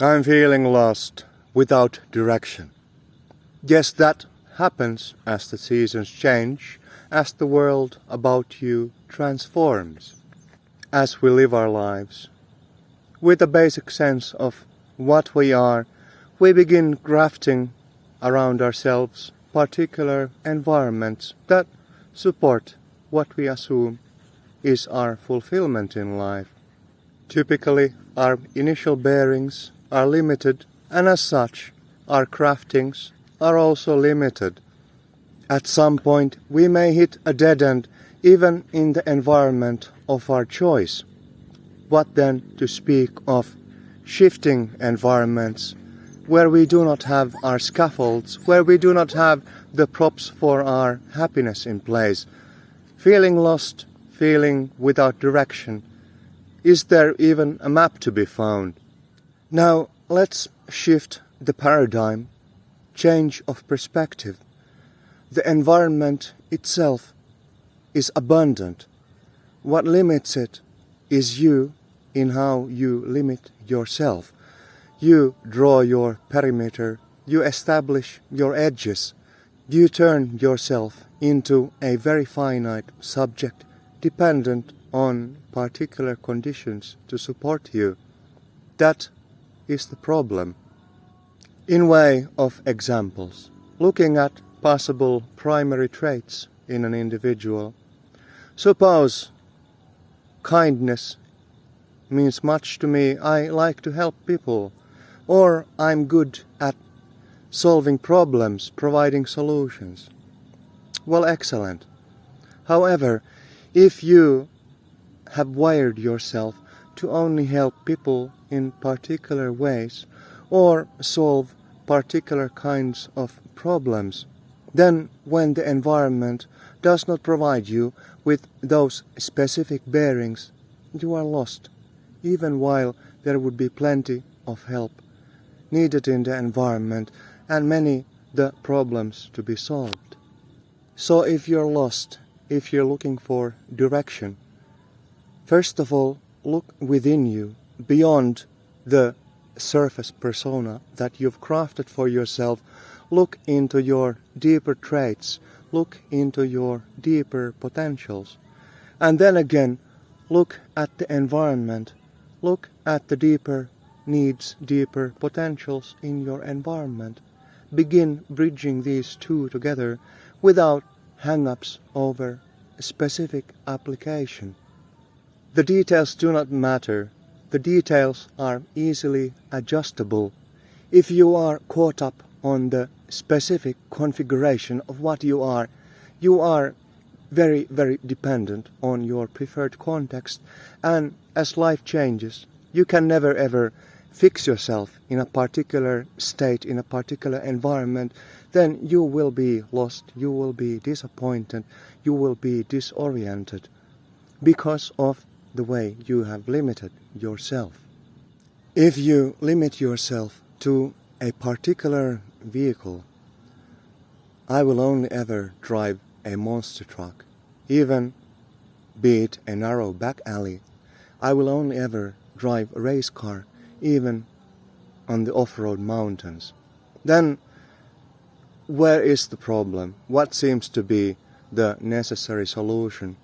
I'm feeling lost, without direction. Yes, that happens as the seasons change, as the world about you transforms, as we live our lives. With a basic sense of what we are, we begin grafting around ourselves particular environments that support what we assume is our fulfillment in life. Typically, our initial bearings are limited, and as such, our craftings are also limited. At some point, we may hit a dead end even in the environment of our choice. What then to speak of shifting environments where we do not have our scaffolds, where we do not have the props for our happiness in place? Feeling lost, feeling without direction. Is there even a map to be found? Now let's shift the paradigm, change of perspective. The environment itself is abundant. What limits it is you in how you limit yourself. You draw your perimeter, you establish your edges, you turn yourself into a very finite subject dependent on particular conditions to support you. That is the problem. In way of examples, looking at possible primary traits in an individual. Suppose kindness means much to me, I like to help people, or I'm good at solving problems, providing solutions. Well, excellent. However, if you have wired yourself to only help people in particular ways or solve particular kinds of problems, then when the environment does not provide you with those specific bearings, you are lost, even while there would be plenty of help needed in the environment and many the problems to be solved. So if you're lost, if you're looking for direction, first of all, look within you, beyond the surface persona that you've crafted for yourself. Look into your deeper traits, look into your deeper potentials. And then again, look at the environment, look at the deeper needs, deeper potentials in your environment. Begin bridging these two together without hang-ups over a specific application. The details do not matter. The details are easily adjustable. If you are caught up on the specific configuration of what you are very, very dependent on your preferred context, and as life changes, you can never ever fix yourself in a particular state, in a particular environment. Then you will be lost, you will be disappointed, you will be disoriented because of the way you have limited yourself. If you limit yourself to a particular vehicle, I will only ever drive a monster truck, even be it a narrow back alley. I will only ever drive a race car, even on the off-road mountains. Then where is the problem? What seems to be the necessary solution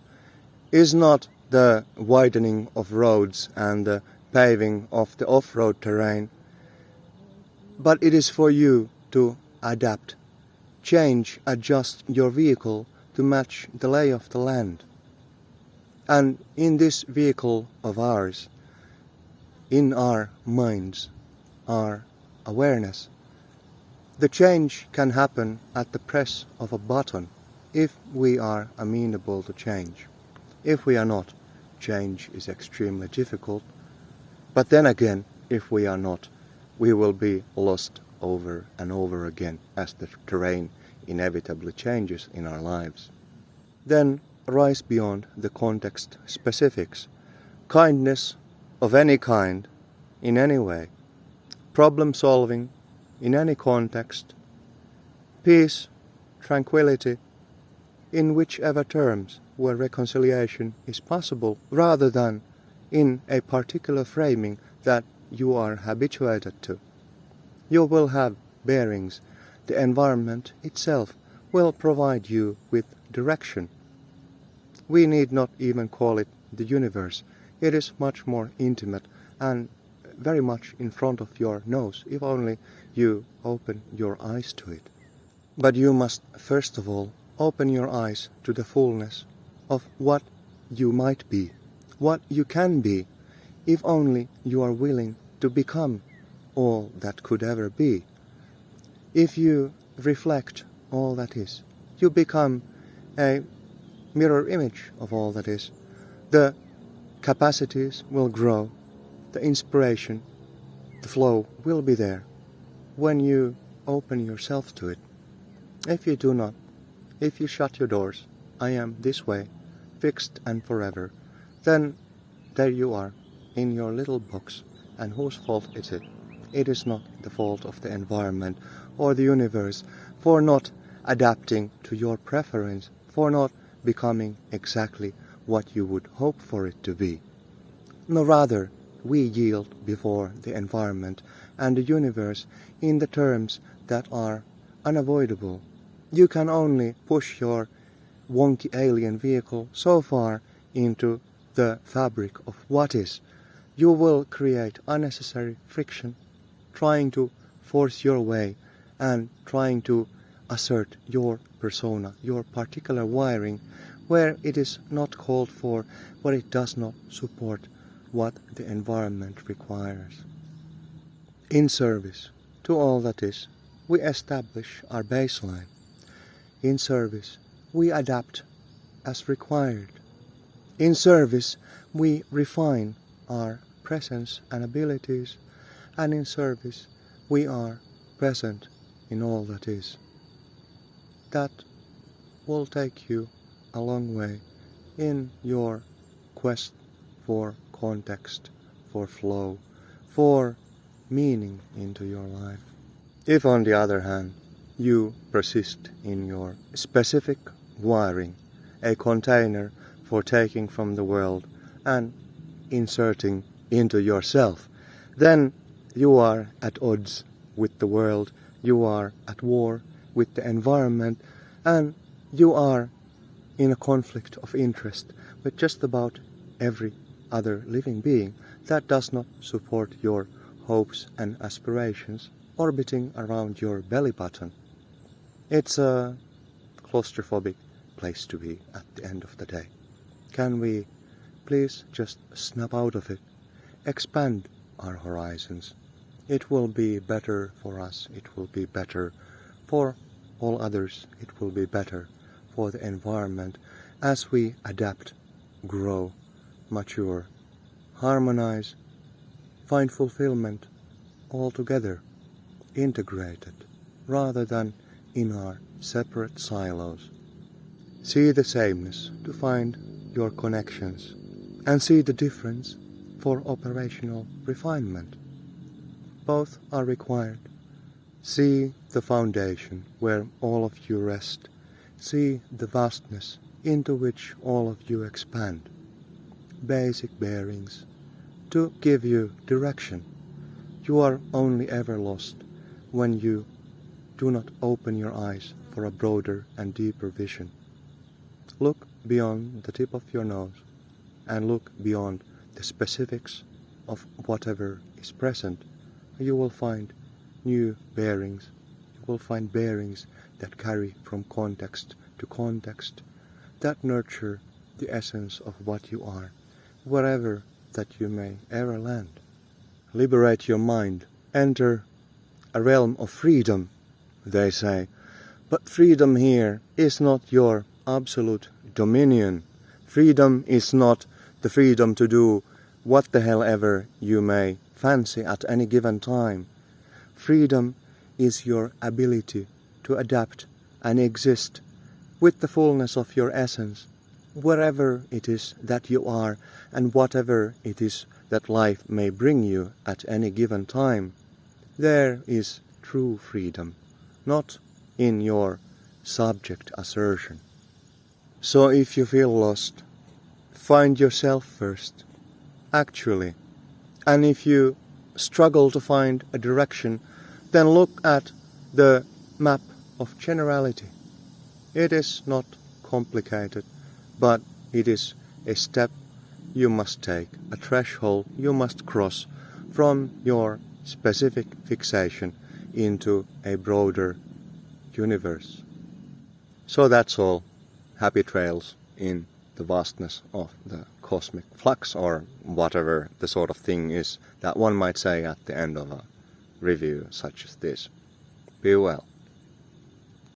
is not the widening of roads and the paving of the off-road terrain, but it is for you to adapt, change, adjust your vehicle to match the lay of the land. And in this vehicle of ours, in our minds, our awareness, the change can happen at the press of a button if we are amenable to change. If we are not, change is extremely difficult. But then again, if we are not, we will be lost over and over again as the terrain inevitably changes in our lives. Then rise beyond the context specifics. Kindness of any kind, in any way. Problem solving in any context. Peace, tranquility, in whichever terms where reconciliation is possible, rather than in a particular framing that you are habituated to. You will have bearings. The environment itself will provide you with direction. We need not even call it the universe. It is much more intimate and very much in front of your nose, if only you open your eyes to it. But you must first of all open your eyes to the fullness of what you might be, what you can be, if only you are willing to become all that could ever be. If you reflect all that is, you become a mirror image of all that is. The capacities will grow, the inspiration, the flow will be there when you open yourself to it. If you do not, if you shut your doors, I am this way, fixed and forever, then there you are in your little box, and whose fault is it? It is not the fault of the environment or the universe for not adapting to your preference, for not becoming exactly what you would hope for it to be. No, rather, we yield before the environment and the universe in the terms that are unavoidable. You can only push your wonky alien vehicle so far into the fabric of what is. You will create unnecessary friction, trying to force your way and trying to assert your persona, your particular wiring, where it is not called for, where it does not support what the environment requires. In service to all that is, we establish our baseline. In service, we adapt as required. In service, we refine our presence and abilities, and in service, we are present in all that is. That will take you a long way in your quest for context, for flow, for meaning into your life. If, on the other hand, you persist in your specific wiring, a container for taking from the world and inserting into yourself, then you are at odds with the world, you are at war with the environment, and you are in a conflict of interest with just about every other living being that does not support your hopes and aspirations orbiting around your belly button. It's a claustrophobic place to be at the end of the day. Can we please just snap out of it, expand our horizons? It will be better for us, it will be better for all others, it will be better for the environment as we adapt, grow, mature, harmonize, find fulfillment all together, integrated, rather than in our separate silos. See the sameness to find your connections, and see the difference for operational refinement. Both are required. See the foundation where all of you rest. See the vastness into which all of you expand. Basic bearings to give you direction. You are only ever lost when you do not open your eyes for a broader and deeper vision. Look beyond the tip of your nose and look beyond the specifics of whatever is present. You will find new bearings. You will find bearings that carry from context to context, that nurture the essence of what you are, wherever that you may ever land. Liberate your mind. Enter a realm of freedom, they say. But freedom here is not your absolute dominion. Freedom is not the freedom to do what the hell ever you may fancy at any given time. Freedom is your ability to adapt and exist with the fullness of your essence, wherever it is that you are and whatever it is that life may bring you at any given time. There is true freedom, not in your subject assertion. So if you feel lost, find yourself first, actually. And if you struggle to find a direction, then look at the map of generality. It is not complicated, but it is a step you must take, a threshold you must cross from your specific fixation into a broader universe. So that's all. Happy trails in the vastness of the cosmic flux, or whatever the sort of thing is that one might say at the end of a review such as this. Be well.